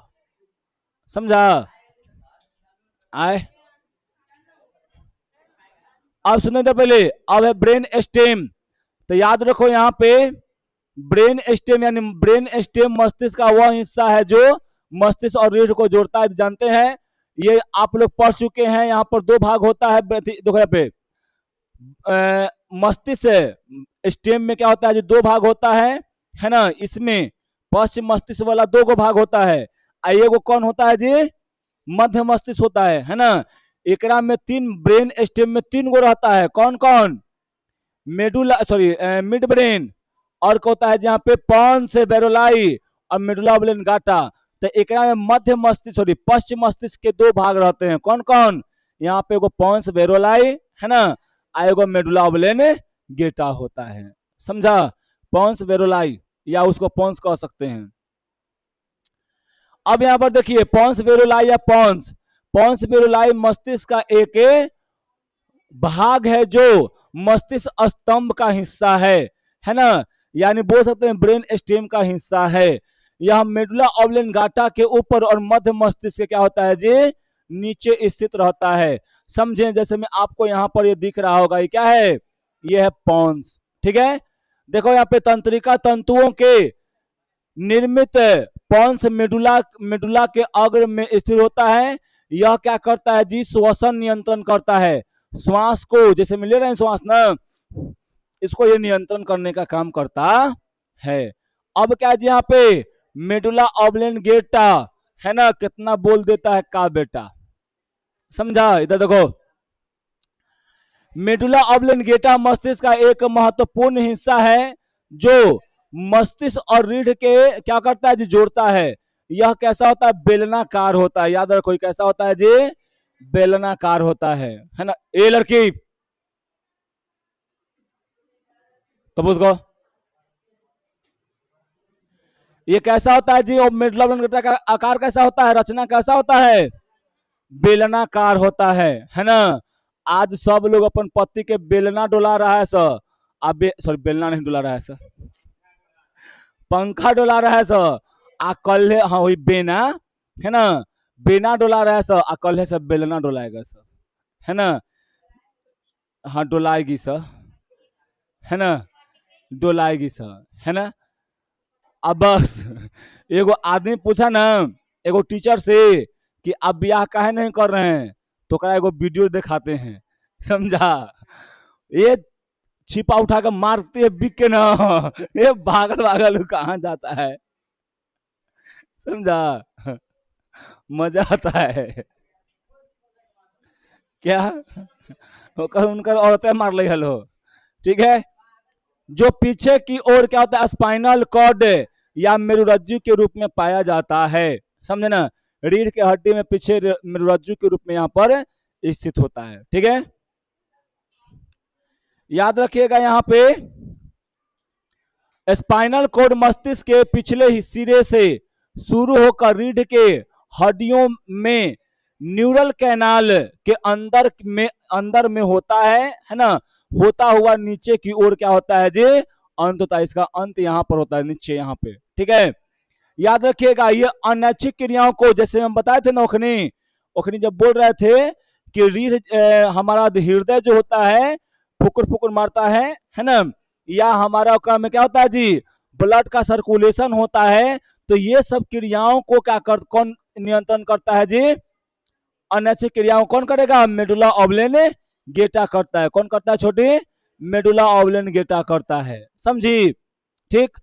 समझा? आए अब सुनने दो पहले। अब है ब्रेन स्टेम। तो याद रखो यहाँ पे ब्रेन स्टेम यानी ब्रेन स्टेम मस्तिष्क का वह हिस्सा है जो मस्तिष्क और रीढ़ को जोड़ता है, जानते हैं। ये आप लोग पढ़ चुके हैं। यहाँ पर दो भाग होता है, देखो यहाँ पे मस्तिष्क स्टेम में क्या होता है, जो दो भाग होता है ना। इसमें पश्चिम मस्तिष्क वाला दो को भाग होता है। आइए वो कौन होता है जी, मध्य मस्तिष्क होता है ना। एकरा में तीन, ब्रेन स्टेम में तीन गो रहता है। कौन कौन? मेडुला सॉरी मिड ब्रेन, और क्या होता है जहाँ पे पॉन्स बेरोलाई और मेडुला ऑब्लेंगाटा। तो एकरा में मध्य मस्तिष्क सॉरी पश्चिम मस्तिष्क के दो भाग रहते हैं। कौन कौन? यहाँ पे एगो पॉन्स बेरोलाई है ना, एगो मेडुला ऑब्लेंगाटा होता है। समझा? पॉन्स बेरोलाई या उसको पॉन्स कह सकते हैं। अब यहाँ पर देखिए पॉन्स बेरोलाई या पॉन्स, पॉन्स बेरोलाई मस्तिष्क का एक भाग है जो मस्तिष्क स्तंभ का हिस्सा है ना, यानी बोल सकते हैं ब्रेन स्टेम का हिस्सा है। यह मेडुला ऑब्लेंगाटा के ऊपर और मध्य मस्तिष्क के क्या होता है जी, नीचे स्थित रहता है। समझें, जैसे मैं आपको यहाँ पर ये दिख रहा होगा, ये क्या है, ये है पॉन्स। ठीक है, देखो यहाँ पे तंत्रिका तंतुओं के निर्मित पॉन्स मेडुला मेडुला के अग्र में स्थिर होता है। यह क्या करता है जी, श्वसन नियंत्रण करता है। श्वास को, जैसे मिले रहे हैं श्वास ना, इसको ये नियंत्रण करने का काम करता है। अब क्या जी, यहाँ पे मेडुला ऑब्लेंगेटा है ना, कितना बोल देता है का बेटा। समझा? इधर देखो, मेडुला ऑब्लेंगेटा मस्तिष्क का एक महत्वपूर्ण हिस्सा है जो मस्तिष्क और रीढ़ के क्या करता है जी, जोड़ता है। यह कैसा होता है, बेलनाकार होता है। याद रखो, कैसा होता है जी, बेलनाकार होता है ना। ए लड़की तो उसको, ये कैसा होता है जी, और मेडुला ऑब्लेंगेटा का आकार कैसा होता है, रचना कैसा होता है, बेलनाकार होता है ना। आज सब लोग अपन पति के बेलना डोला रहा है सर, अब सॉरी बेलना नहीं डोला रहा है सर, पंखा डोला रहा है सर। आ कल्हे, हाँ वही बेना है ना, बेना डोला रहा है सर, आ कल्हे से बेलना डोलाएगा सर, है ना। हाँ डोलाएगी सर, है ना, डोलाएगी सर, है ना। अब बस एगो आदमी पूछा ना एगो टीचर से कि आप ब्याह काहे नहीं कर रहे हैं, तो कहा एगो वीडियो दिखाते हैं। समझा? ये छिपा उठा कर मारते है बिक के ना, ये भागल भागल कहाँ जाता है। समझा? मजा आता है क्या, उनकर औरतें मार ली हलो। ठीक है, जो पीछे की ओर क्या होता है, स्पाइनल कॉर्ड या मेरुरज्जु के रूप में पाया जाता है। समझे ना, रीढ़ के हड्डी में पीछे मेरुरज्जु के रूप में यहाँ पर स्थित होता है। ठीक है, याद रखिएगा यहाँ पे स्पाइनल कॉर्ड मस्तिष्क के पिछले सिरे से शुरू होकर रीढ़ के हड्डियों में न्यूरल कैनाल के अंदर में होता है ना, होता हुआ नीचे की ओर क्या होता है जी, अंत होता है। इसका अंत यहाँ पर होता है, नीचे यहाँ पे। ठीक है, याद रखिएगा ये अनैच्छिक क्रियाओं को, जैसे हम बताए थे ना ओखनी ओखनी जब बोल रहे थे कि रीढ़ हमारा हृदय जो होता है फुकुर फुकुर मारता है ना, या हमारा ओकरा में क्या होता है जी, ब्लड का सर्कुलेशन होता है। तो ये सब क्रियाओं को क्या कर, कौन नियंत्रण करता है जी, अनैच्छिक क्रियाओं कौन करेगा, मेडुला ऑब्लेंगेटा करता है। कौन करता है छोटी, मेडुला ऑब्लेंगेटा करता है। समझी? ठीक,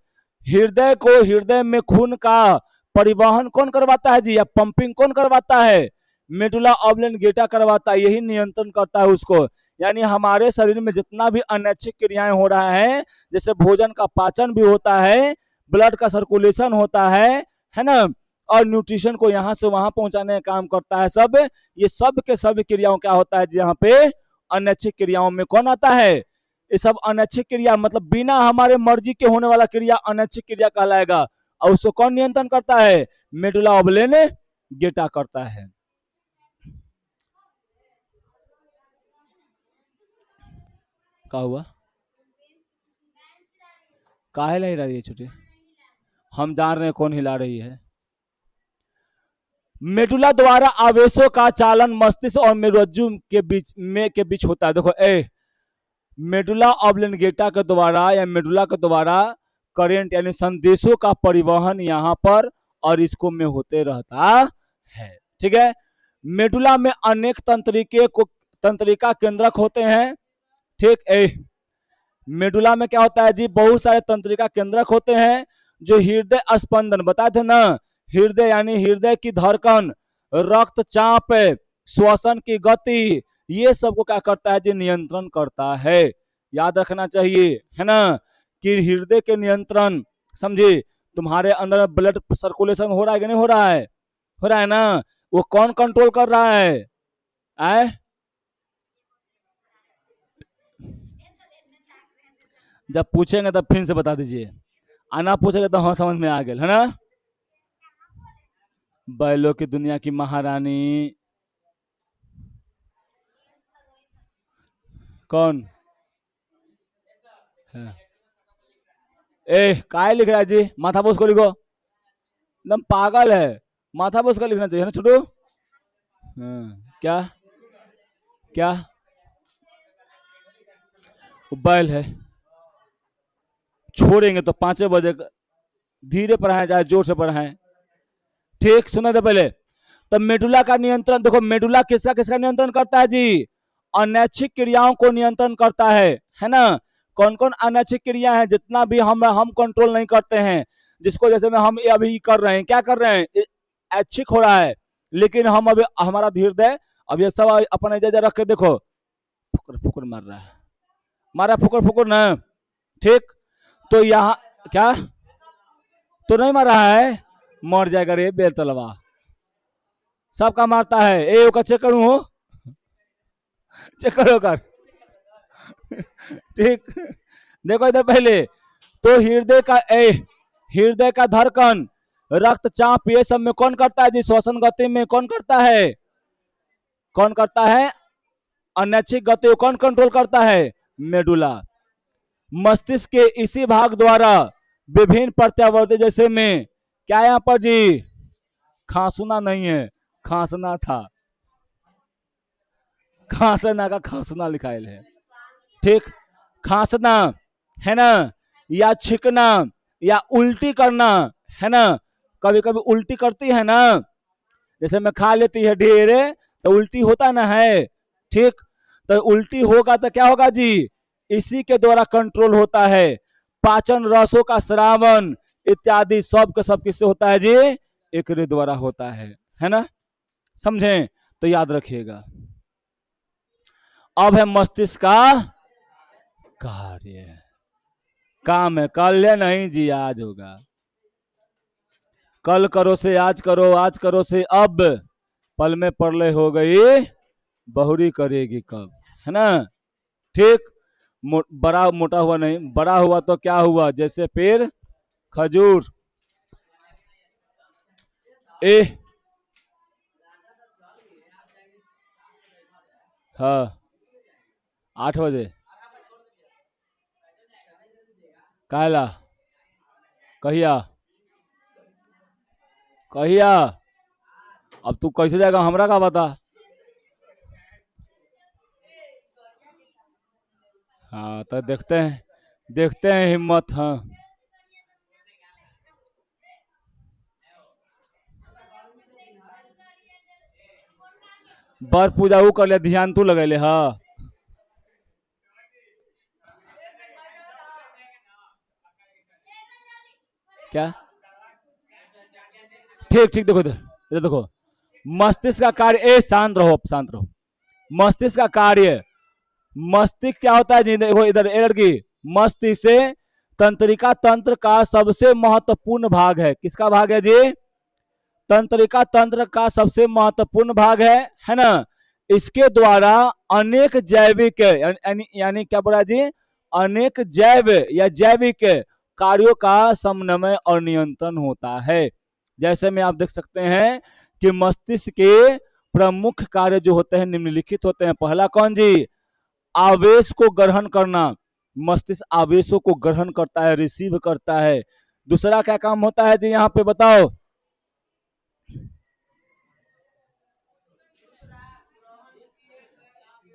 हृदय को, हृदय में खून का परिवहन कौन करवाता है जी, या पंपिंग कौन करवाता है, मेडुला ऑब्लेंगेटा करवाता है। यही नियंत्रण करता है उसको। यानी हमारे शरीर में जितना भी अनैच्छिक क्रियाएं हो रहा है, जैसे भोजन का पाचन भी होता है, ब्लड का सर्कुलेशन होता है ना, और न्यूट्रिशन को यहाँ से वहां पहुंचाने का काम करता है सब। ये सब के सब क्रियाओं क्या होता है, यहाँ पे अनैच्छिक क्रियाओं में कौन आता है, ये सब अनैच्छिक क्रिया, मतलब बिना हमारे मर्जी के होने वाला क्रिया अनैच्छिक क्रिया कहलाएगा। और उसको कौन नियंत्रण करता है, मेडुला ऑब्लेंगेटा करता है। क्या हुआ, काहे ला हिला रही है छोटी, हम जान रहे हैं कौन हिला रही है। मेडुला द्वारा आवेशों का चालन मस्तिष्क और मेरुरज्जु के बीच होता है। देखो मेडुला ऑब्लिंगेटा के द्वारा या मेडुला के द्वारा करंट यानी संदेशों का परिवहन यहाँ पर और इसको में होते रहता है। ठीक है, मेडुला में अनेक तंत्रिका केंद्रक होते हैं। ठीक, मेडुला में क्या होता है जी, बहुत सारे तंत्रिका केंद्रक होते हैं जो हृदय स्पंदन बताए थे ना, हृदय यानी हृदय की धड़कन, रक्तचाप, श्वसन की गति, ये सब को क्या करता है जी, नियंत्रण करता है। याद रखना चाहिए, है ना, कि हृदय के नियंत्रण, समझे, तुम्हारे अंदर ब्लड सर्कुलेशन हो रहा है कि नहीं हो रहा है, हो रहा है ना, वो कौन कंट्रोल कर रहा है? आए जब पूछेंगे तब फिर से बता दीजिए, आना पूछेगा तो हाँ समझ में आ गया, है ना। बैलों की दुनिया की महारानी कौन है? काय लिख रहा है जी, माथा बोस को लिखो, एकदम पागल है, माथा बोस का लिखना चाहिए ना छोटू। क्या क्या बैल है, छोड़ेंगे तो 5 बजे, धीरे पढ़ाएं चाहे जोर से पढ़ाएं। ठीक, सुना था पहले, तो मेडुला का नियंत्रण देखो, मेडुला किसका किसका नियंत्रण करता है जी, अनैच्छिक क्रियाओं को नियंत्रण करता है ना। कौन कौन अनैच्छिक क्रिया है, जितना भी हम कंट्रोल नहीं करते हैं, जिसको जैसे में हम अभी कर रहे हैं, क्या कर रहे हैं, ऐच्छिक हो रहा है, लेकिन हम अभी हमारा हृदय अब ये सब अपने जगह रख के देखो, फुकर फुकर मार रहा है, मारा फुकर फुकर ना। ठीक, तो यहाँ क्या तो नहीं मार रहा है, मर जाएगा रे बेलतलवा, सबका मारता है। ओका चेक करूं हो, चेक करो कर। ठीक, देखो इधर पहले, तो हृदय का धड़कन, रक्तचाप, ये सब में कौन करता है जी, श्वसन गति में कौन करता है, कौन करता है, अनैच्छिक गति को कौन कंट्रोल करता है, मेडुला। मस्तिष्क के इसी भाग द्वारा विभिन्न प्रत्यावर्ती, जैसे में क्या यहाँ पर जी, खांसना नहीं है, खांसना था, खांसना का खांसना लिखाइल है। ठीक, खांसना है ना, या छिकना, या उल्टी करना, है ना, कभी कभी उल्टी करती है ना, जैसे में खा लेती है ढेर तो उल्टी होता ना है। ठीक, तो उल्टी होगा तो क्या होगा जी, इसी के द्वारा कंट्रोल होता है। पाचन, रसों का श्रावण इत्यादि सब के सब किससे होता है जी, एकरे द्वारा होता है ना, समझें, तो याद रखिएगा। अब है मस्तिष्क का कार्य, काम है, कल है नहीं जी, आज होगा, कल करो से आज करो, आज करो से अब, पल में परलय हो गई, बहुरी करेगी कब, है ना। ठीक, बड़ा मोटा हुआ नहीं, बड़ा हुआ तो क्या हुआ, जैसे पेड़ खजूर। हाँ, 8 बजे काला, कहिया कहिया, अब तू कैसे जाएगा हमरा का बता। हाँ तो देखते हैं हिम्मत। हाँ, बर पूजा वो कर ले, ध्यान तू लगे ले। हाँ, क्या, ठीक ठीक, देखो इधर, इधर देखो, मस्तिष्क का कार्य, शांत रहो, शांत रहो, मस्तिष्क का कार्य, मस्तिष्क क्या होता है जी, देखो इधर लड़की, मस्तिष्क से तंत्रिका तंत्र का सबसे महत्वपूर्ण भाग है, किसका भाग है जी, तंत्रिका तंत्र का सबसे महत्वपूर्ण भाग है ना। इसके द्वारा अनेक जैविक यानी क्या बोला जी, अनेक जैव या जैविक कार्यों का समन्वय और नियंत्रण होता है। जैसे में आप देख सकते हैं कि मस्तिष्क के प्रमुख कार्य जो होते हैं निम्नलिखित होते हैं। पहला कौन जी, आवेश को ग्रहण करना, मस्तिष्क आवेशों को ग्रहण करता है, रिसीव करता है। दूसरा क्या काम होता है जी, यहाँ पे बताओ,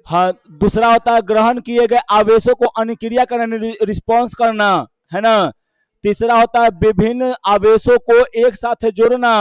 हाँ, दूसरा होता है ग्रहण किए गए आवेशों को अनुक्रिया करना, रिस्पॉन्स करना, है ना। तीसरा होता है विभिन्न आवेशों को एक साथ जोड़ना,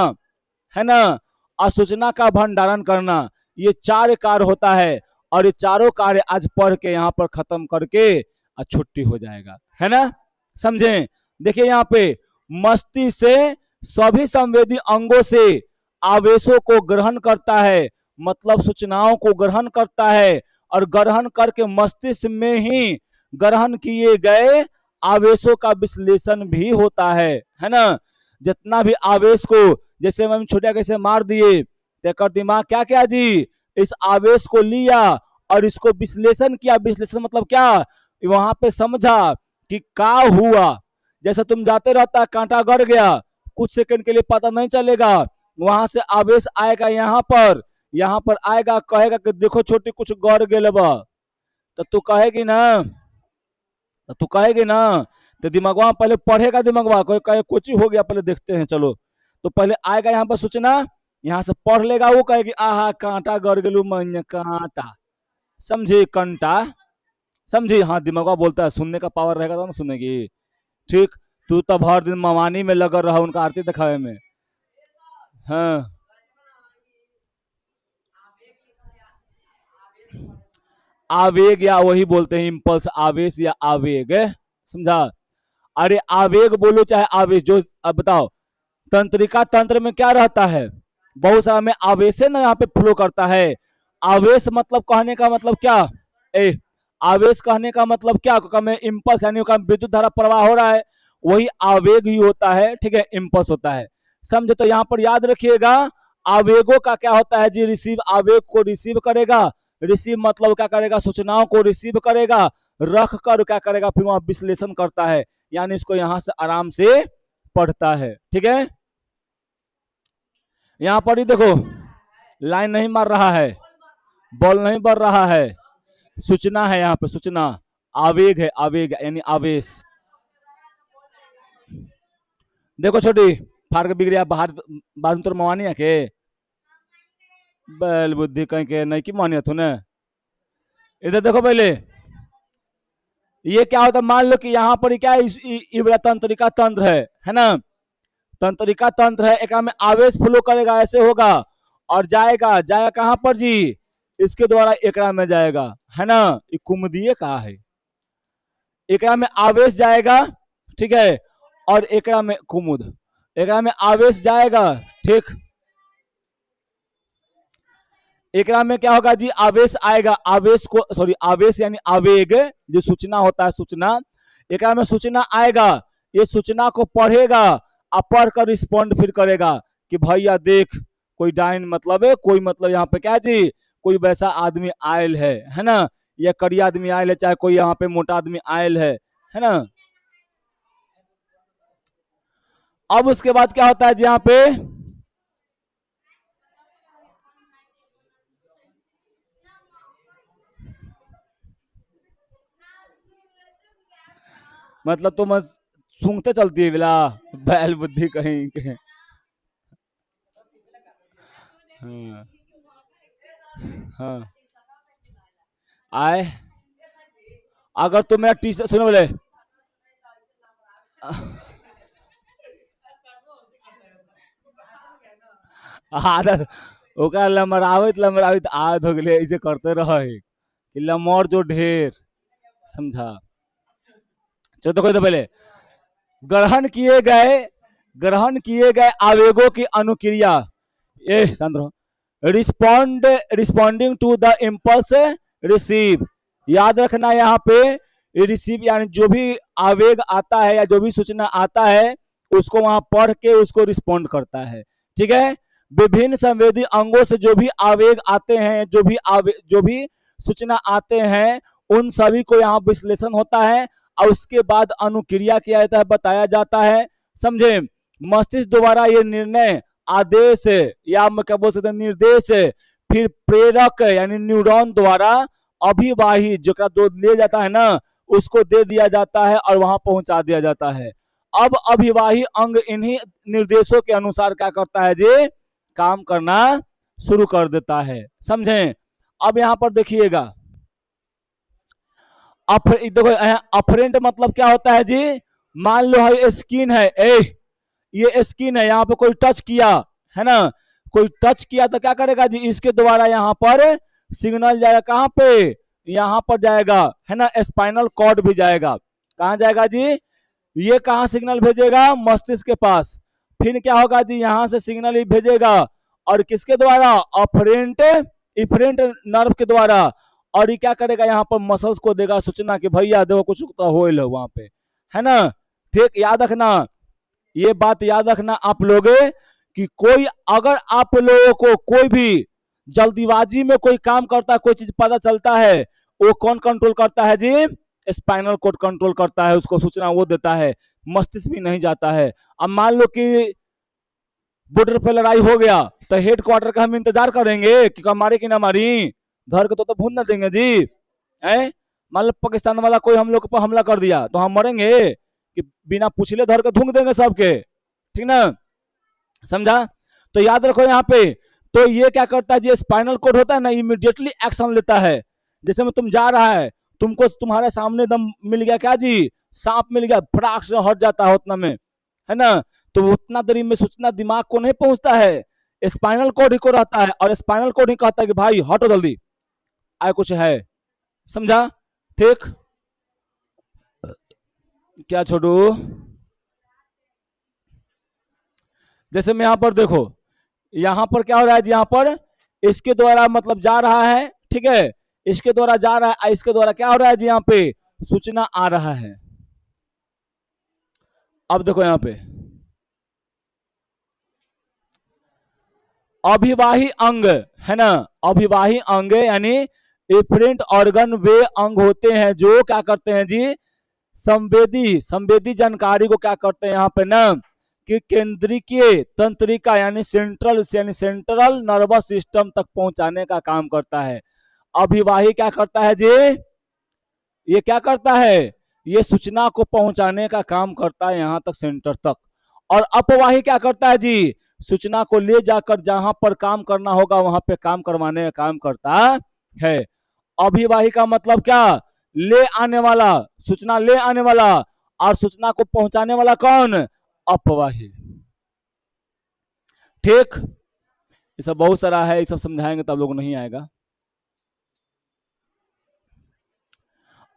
है ना, और सूचना का भंडारण करना। ये 4 कार्य होता है, और ये चारों कार्य आज पढ़ के यहाँ पर खत्म करके छुट्टी हो जाएगा, है ना। समझे। देखिए यहाँ पे मस्तिष्क से सभी संवेदी अंगों से आवेशों को ग्रहण करता है, मतलब सूचनाओं को ग्रहण करता है, और ग्रहण करके मस्तिष्क में ही ग्रहण किए गए आवेशों का विश्लेषण भी होता है ना। जितना भी आवेश को, जैसे हम छोटा कैसे मार दिए, तो दिमाग क्या क्या जी, इस आवेश को लिया और इसको विश्लेषण किया। विश्लेषण मतलब क्या, वहां पे समझा कि क्या हुआ। जैसे तुम जाते रहता, कांटा गड़ गया, कुछ सेकंड के लिए पता नहीं चलेगा, वहां से आवेश आएगा यहाँ पर आएगा, कहेगा कि देखो छोटी कुछ गड़ गेल बा, तो तू कहेगी ना, तो दिमागवा पहले पढ़ेगा, दिमागवा कोई कहे कुछ हो गया, पहले देखते हैं चलो, तो पहले आएगा यहाँ पर सूचना, यहाँ से पढ़ लेगा, वो कहेगी आहा कांटा गड़ गेलू मन कांटा, समझे, कंटा, समझी। हाँ, दिमागवा बोलता है, सुनने का पावर रहेगा तो ना सुनेगी। ठीक, तू तब हर दिन मवानी में लगा रहा उनका आरती दिखावे में। हाँ, आवेग, या वही बोलते हैं इम्पल्स, आवेश या आवेग, समझा। अरे आवेग बोलो चाहे आवेश, जो अब बताओ, तंत्रिका तंत्र में क्या रहता है, बहुत सारा में आवेश ना यहाँ पे फ्लो करता है। आवेश मतलब कहने का मतलब क्या, ए आवेश कहने का मतलब क्या, में इम्पल्स यानी विद्युत धारा प्रवाह हो रहा है, वही आवेग ही होता है, ठीक है, इम्पल्स होता है, समझे। तो यहाँ पर याद रखिएगा, आवेगों का क्या होता है जी, रिसीव, आवेग को रिसीव करेगा, रिसीव मतलब क्या करेगा, सूचनाओं को रिसीव करेगा, रख कर क्या करेगा, फिर वहां विश्लेषण करता है, यानी इसको यहां से आराम से पढ़ता है, ठीक है। यहाँ पर ही देखो, लाइन नहीं मार रहा है, बॉल नहीं बढ़ रहा है, सूचना है यहाँ पे, सूचना, आवेग है, आवेग यानी आवेश। देखो छोटी, फाड़ के बिगड़िया बाहर, बाहर तो मवानी है के बैल बुद्धि कहीं के नहीं की मानिया थू ने। इधर देखो पहले, ये क्या होता है, मान लो कि यहाँ पर क्या है, तंत्रिका तंत्र है ना, तंत्रिका तंत्र है, एक में आवेश फ्लो करेगा, ऐसे होगा, और जाएगा जाएगा कहां पर जी, इसके द्वारा एकरा में जाएगा, है ना, ये कुमुदीय कहा है, एकरा में आवेश जाएगा, ठीक है, और एकरा में कुमुद, एकरा में आवेश जाएगा, ठीक, एकरा में क्या होगा जी, आवेश आएगा, आवेश को सॉरी, आवेश यानी आवेग, जो सूचना होता है, सूचना, एकरा में सूचना आएगा, ये सूचना को पढ़ेगा, और पढ़कर रिस्पॉन्ड फिर करेगा कि भैया देख, कोई डाइन मतलब है, कोई मतलब यहाँ पे क्या जी, कोई वैसा आदमी आयल है ना, या करिया आदमी आयल है, चाहे कोई यहाँ पे मोटा आदमी आयल है ना। अब उसके बाद क्या होता है जी, यहाँ पे मतलब तुम सूंघते चलती है बिला, बैल बुद्धि कहीं के। हाँ, हाँ, आए, अगर तुम मेरा टी शर्ट सुनो बोले, आदत, ओकरा लमरावित लमरावित आदत हो गई, ऐसे करते रहे कि लमर जो ढेर, समझा। चलो तो कोई तो पहले, ग्रहण किए गए, ग्रहण किए गए आवेगों की अनुक्रिया, ये शांत रहो, respond, responding to the impulse receive, याद रखना यहाँ पे रिसीव यानी जो भी आवेग आता है या जो भी सूचना आता है, उसको वहां पढ़ के उसको रिस्पॉन्ड करता है, ठीक है। विभिन्न संवेदी अंगों से जो भी आवेग आते हैं, जो भी सूचना आते हैं, उन सभी को यहाँ विश्लेषण होता है, और उसके बाद अनुक्रिया किया जाता है, बताया जाता है, समझे। मस्तिष्क द्वारा ये निर्णय, आदेश, या क्या बोल सकते हैं, निर्देश, फिर प्रेरक यानी न्यूरॉन द्वारा अभिवाही जो दो ले जाता है ना, उसको दे दिया जाता है और वहां पहुंचा दिया जाता है। अब अभिवाही अंग इन्हीं निर्देशों के अनुसार क्या करता है जी, काम करना शुरू कर देता है, समझे। अब यहां पर देखिएगा, देखो अफरेंट मतलब क्या होता है जी, मान लो है स्किन है, ये स्किन है, यहाँ पे कोई टच किया है ना, कोई टच किया तो क्या करेगा जी, इसके द्वारा यहाँ पर सिग्नल जाएगा, कहाँ पे, यहाँ पर जाएगा है ना, स्पाइनल कॉर्ड भी जाएगा, कहाँ जाएगा जी, ये कहाँ सिग्नल भेजेगा, मस्तिष्क के पास, फिर क्या होगा जी, यहाँ से सिग्नल ही भेजेगा, और किसके द्वारा, अफरेंट इफरेंट नर्व के द्वारा, और ये क्या करेगा, यहाँ पर मसल्स को देगा सूचना कि भैया देखो कुछ तो हो वहां पे, है ना। ठीक, याद रखना, ये बात याद रखना आप लोग, कि कोई अगर आप लोगों को कोई भी जल्दीबाजी में कोई काम करता है, कोई चीज पता चलता है, वो कौन कंट्रोल करता है जी, स्पाइनल कोड कंट्रोल करता है, उसको सूचना वो देता है, मस्तिष्क भी नहीं जाता है। अब मान लो कि बॉर्डर पे लड़ाई हो गया, तो हेड क्वार्टर का हम इंतजार करेंगे कि मारे कि ना मारी, धर के तो भून ना देंगे जी, है। मान लो पाकिस्तान वाला कोई हम लोग पर हमला कर दिया, तो हम मरेंगे कि बिना पूछले धर के धूंग देंगे सबके, ठीक ना, समझा। तो याद रखो यहाँ पे, तो ये क्या करता है, जो स्पाइनल कोड होता है ना, इमीडिएटली एक्शन लेता है, जैसे में तुम जा रहा है, तुमको तुम्हारे सामने दम मिल गया क्या जी, सांप मिल गया, फटाक से हट जाता है उतना में, है ना, तो उतना देरी में सूचना दिमाग को नहीं पहुंचता है, स्पाइनल कोड ही को रहता है, और स्पाइनल कोड ही कहता है कि भाई हटो जल्दी, आए कुछ है, समझा। ठीक, क्या छोटू, जैसे मैं यहाँ पर देखो, यहाँ पर क्या हो रहा है जी, यहाँ पर इसके द्वारा मतलब जा रहा है, ठीक है, इसके द्वारा जा रहा है, इसके द्वारा क्या हो रहा है जी, यहाँ पे सूचना आ रहा है। अब देखो यहाँ पे अभिवाही अंग, है ना, अभिवाही अंग यानी इफरेंट ऑर्गन वे अंग होते हैं जो क्या करते हैं जी, संवेदी संवेदी जानकारी को क्या करते हैं यहाँ पे ना, कि केंद्रीय तंत्रिका यानी सेंट्रल नर्वस सिस्टम तक पहुंचाने का काम करता है। अभिवाही क्या करता है जी, ये क्या करता है, ये सूचना को पहुंचाने का काम करता है यहाँ तक, सेंटर तक। और अपवाही क्या करता है जी, सूचना को ले जाकर जहां पर काम करना होगा वहां पे काम करवाने का काम करता है। अभिवाही का मतलब क्या, ले आने वाला, सूचना ले आने वाला, और सूचना को पहुंचाने वाला कौन, अपवाही। ठीक, ये सब बहुत सारा है, ये सब समझाएंगे तब लोग नहीं आएगा।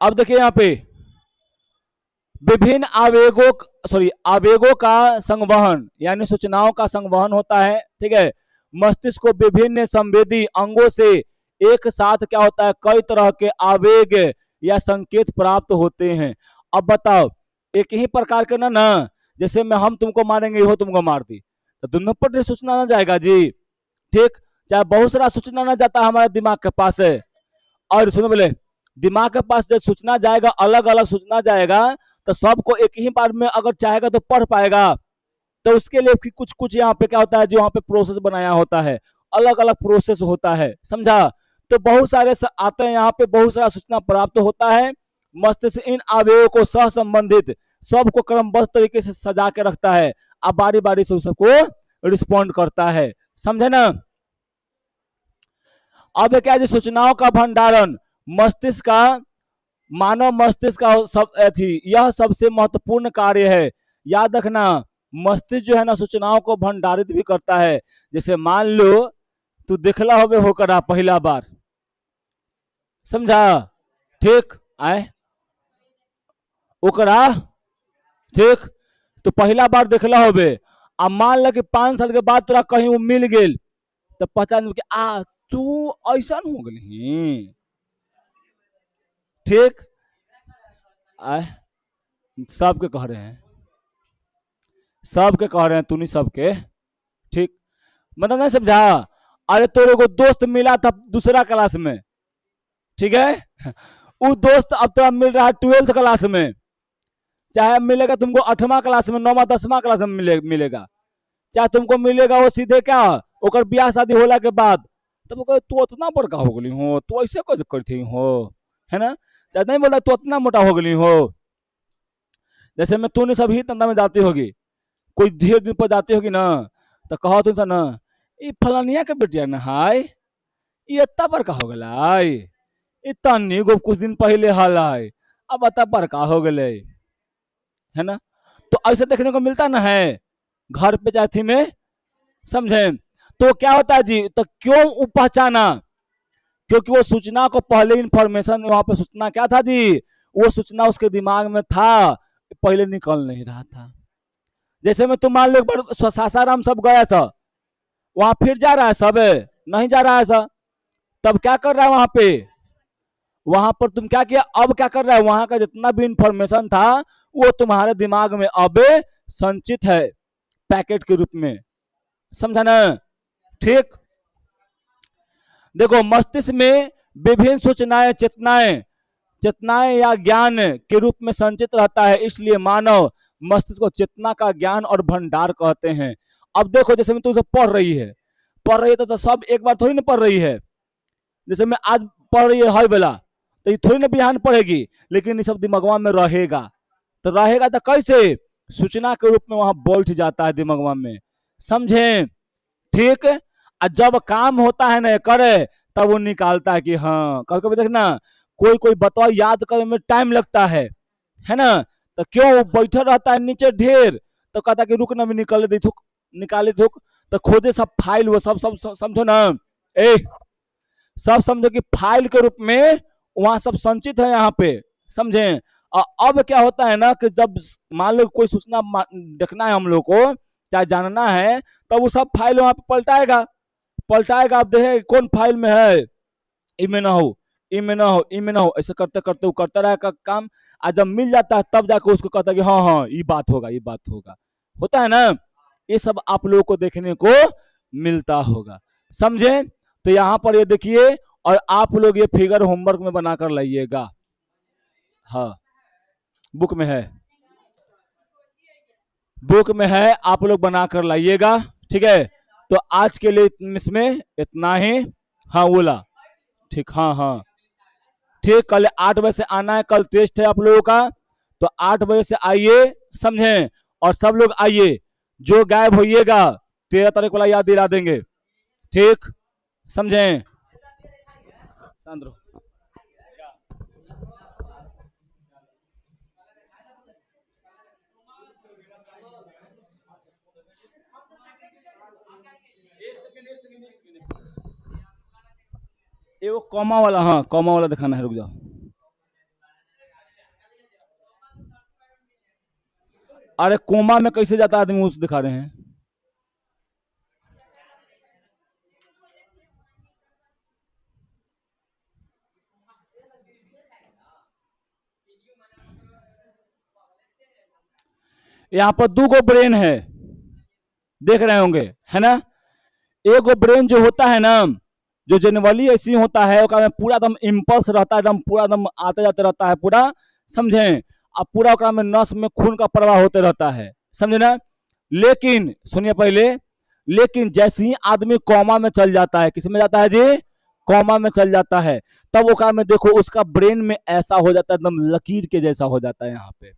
अब देखिए यहाँ पे विभिन्न आवेगों का संवहन यानी सूचनाओं का संवहन होता है, ठीक है। मस्तिष्क को विभिन्न संवेदी अंगों से एक साथ क्या होता है, कई तरह के आवेग या संकेत प्राप्त होते हैं। अब बताओ, एक ही प्रकार के ना जैसे मैं हम तुमको मारेंगे, हो तुमको मार दी, तो दोनों पर सूचना ना जाएगा जी, ठीक। चाहे बहुत सारा सूचना ना जाता है हमारे दिमाग के पास है, और सुनो बोले, दिमाग के पास जब सूचना जाएगा, अलग अलग सूचना जाएगा, तो सबको एक ही बार में अगर चाहेगा तो पढ़ पाएगा, तो उसके लिए कुछ कुछ यहाँ पे क्या होता है, जो यहाँ पे प्रोसेस बनाया होता है, अलग अलग प्रोसेस होता है, समझा। तो बहुत सारे आते हैं यहाँ पे, बहुत सारा सूचना प्राप्त होता है। मस्तिष्क इन अवयवों को सह संबंधित सबको क्रमबद्ध तरीके से सजा के रखता है, अब बारी बारी से सबको रिस्पॉन्ड करता है, समझे ना। अब क्या है, सूचनाओं का भंडारण मस्तिष्क का, मानव मस्तिष्क का यह सबसे महत्वपूर्ण कार्य है। याद रखना, मस्तिष्क जो है ना सूचनाओं को भंडारित भी करता है। जैसे मान लो तू देखला होवे होकर पहला बार, समझा, ठीक, आए ओकरा, ठीक, तो पहला बार देखला होवे, अब मान ल कि 5 साल के बाद तोरा कहीं वो मिल गेल, तो पहचान कि तू ऐसा हो गई, ठीक, आए सबके कह रहे हैं, सबके कह रहे हैं, तू नहीं सबके, ठीक, मतलब नहीं समझा। अरे तोरे को दोस्त मिला था दूसरा क्लास में, ठीक है, वो दोस्त अब तो मिल रहा है 12th क्लास में, चाहे मिलेगा तुमको 8वां क्लास में, 9वां 10वां क्लास में मिलेगा, चाहे तुमको मिलेगा वो सीधे क्या ओकर ब्याह शादी होला के बाद, तब तू उतना बड़का हो गई हो, तू ऐसे कुछ करती हो, है ना, चाहे नहीं बोला तू उतना मोटा हो गई हो। जैसे मैं तूने सभी धंधा में जाती होगी, कोई ढेर दिन पर जाती होगी ना, तो कहो तुमसे ना, ये फलानिया के बेटिया ना हाय, ये इतना बड़का हो गया, इतना नहीं गो कुछ दिन पहले हाल है, अब बता पर का हो गए, है ना। तो ऐसे देखने को मिलता ना है घर पे चाहे थी में, समझे। तो क्या होता है जी, तो क्यों पहचाना, क्योंकि वो सूचना को पहले इंफॉर्मेशन वहां पे सूचना क्या था जी, वो सूचना उसके दिमाग में था, पहले निकल नहीं रहा था। जैसे में तुम मान लो एक बार सासाराम सब गया सब, वहां फिर जा रहा है सब, नहीं जा रहा है सब, तब क्या कर रहा है वहां पे, वहां पर तुम क्या किया, अब क्या कर रहा है, वहां का जितना भी इंफॉर्मेशन था वो तुम्हारे दिमाग में अब संचित है पैकेट के रूप में, समझा ना। ठीक, देखो मस्तिष्क में विभिन्न सूचनाएं चेतनाएं, चेतनाएं या ज्ञान के रूप में संचित रहता है, इसलिए मानव मस्तिष्क को चेतना का ज्ञान और भंडार कहते हैं। अब देखो जैसे मैं तुमसे पढ़ रही है, पढ़ रही है तो सब एक बार थोड़ी ना पढ़ रही है, जैसे मैं आज पढ़ रही है बेला, तो ये थोड़ी ना बिहान पढ़ेगी, लेकिन ये सब दिमागवा में रहेगा, तो रहेगा तो कैसे, सूचना के रूप में वहां बैठ जाता है दिमागवा में, समझे। ठीक, जब काम होता है ना करे, तब वो निकालता है कि हाँ, कभी कभी देखना कोई कोई बताओ याद करने में टाइम लगता है ना, तो क्यों वो बैठा रहता है नीचे ढेर, तो कहता कि रुक ना भी निकाले दे थुक, निकाले थुक, तो खोदे सब फाइल वो सब सब समझो ना, ए सब समझो कि फाइल के रूप में वहां सब संचित है यहाँ पे, समझे। अब क्या होता है ना कि जब मान लो कोई सूचना देखना है हम लोग को, चाहे जानना है, तब वो सब फाइल वहां पे पलटाएगा, पलटाएगा, आप देखे कौन फाइल में है, इमें ना हो, इमें ना हो, इमें ना हो, ऐसे करते करते वो करता रहेगा काम, आज जब मिल जाता है तब जाकर उसको कहता है कि हाँ हाँ ये बात होगा, ये बात होगा, होता है ना। ये सब आप लोगों को देखने को मिलता होगा, समझे। तो यहाँ पर ये देखिए, और आप लोग ये फिगर होमवर्क में बनाकर लाइएगा, हाँ बुक में है, बुक में है, आप लोग बनाकर लाइएगा, ठीक है। तो आज के लिए इसमें इतना ही, हाँ बोला, ठीक, हाँ हाँ ठीक, कल 8 बजे से आना है, कल टेस्ट है आप लोगों का, तो 8 बजे से आइए, समझे, और सब लोग आइए, जो गायब होइएगा 13 तारीख वाला याद दिला देंगे, ठीक, समझे। सांद्रो ये वो कॉमा वाला, हाँ कॉमा वाला दिखाना है, रुक जाओ। अरे कोमा में कैसे जाता आदमी, उस दिखा रहे हैं। यहाँ पर 2 गो ब्रेन है, देख रहे होंगे, है ना। एक गो ब्रेन जो होता है ना, जो जनरली ऐसी होता है, में पूरा एकदम इम्पल्स रहता है, एकदम पूरा एकदम आते जाते रहता है पूरा, समझे। अब पूरा में नस में खून का प्रवाह होते रहता है, समझे ना। लेकिन सुनिए पहले, लेकिन जैसे ही आदमी कॉमा में चल जाता है, किस में जाता है जी, कॉमा में चल जाता है, तब वो में देखो उसका ब्रेन में ऐसा हो जाता है, एकदम लकीर के जैसा हो जाता है यहाँ पे,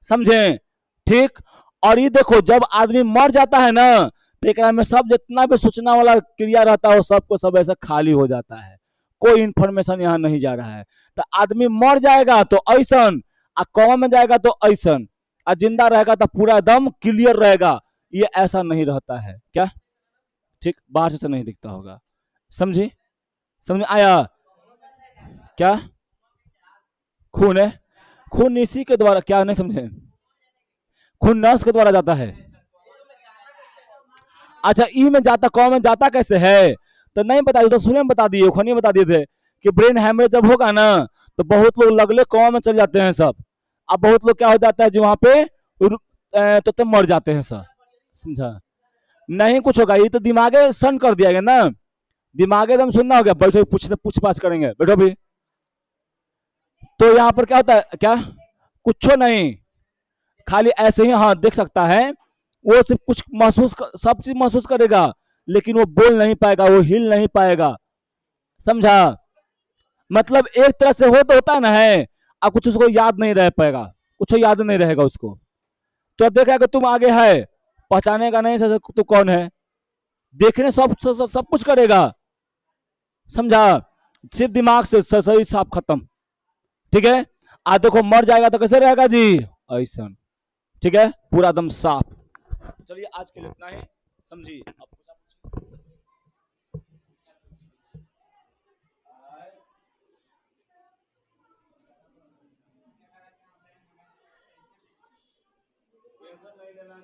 समझे। ठीक, और ये देखो जब आदमी मर जाता है ना, तो एक में सब जितना भी सूचना वाला क्रिया रहता है वो सबको सब ऐसा खाली हो जाता है, कोई इंफॉर्मेशन यहाँ नहीं जा रहा है। तो आदमी मर जाएगा तो ऐसन, आ कौमा में जाएगा तो ऐसन, आ जिंदा रहेगा तो पूरा दम क्लियर रहेगा, ये ऐसा नहीं रहता है क्या, ठीक, बाहर से नहीं दिखता होगा, समझी, समझ आया क्या, खून है, खून इसी के द्वारा, क्या नहीं समझे, खून नस के द्वारा जाता है। अच्छा ई में जाता, कौ में जाता कैसे है, तो नहीं बता दिए, तो सुने में बता दिए, खनी बता दिए थे कि ब्रेन हैमरेज जब होगा ना, तो बहुत लोग लगले कौ में चल जाते हैं सब, अब बहुत लोग क्या हो जाता है जो वहां पे तो मर जाते हैं सब, समझा। नहीं कुछ होगा, ये तो दिमागे सन कर दिया गया ना, दिमागे एकदम सुनना हो गया, बैठो पूछ पाछ करेंगे, बैठो भी। तो यहाँ पर क्या होता है, क्या कुछ नहीं, खाली ऐसे ही हाँ देख सकता है, वो सिर्फ कुछ महसूस सब चीज महसूस करेगा, लेकिन वो बोल नहीं पाएगा, वो हिल नहीं पाएगा, समझा। मतलब एक तरह से हो तो होता है ना है, अब कुछ उसको याद नहीं रह पाएगा, कुछ याद नहीं रहेगा उसको, तो अब देखा कि तुम आगे है, पहचानेगा नहीं तू कौन है, देखने सब कुछ करेगा, समझा, सिर्फ दिमाग से सही साफ खत्म, ठीक है। आज देखो मर जाएगा तो कैसे रहेगा जी, ऐसा। ठीक है, पूरा एकदम साफ। चलिए आज के लिए इतना ही, समझिए अब। टेंशन नहीं लेना।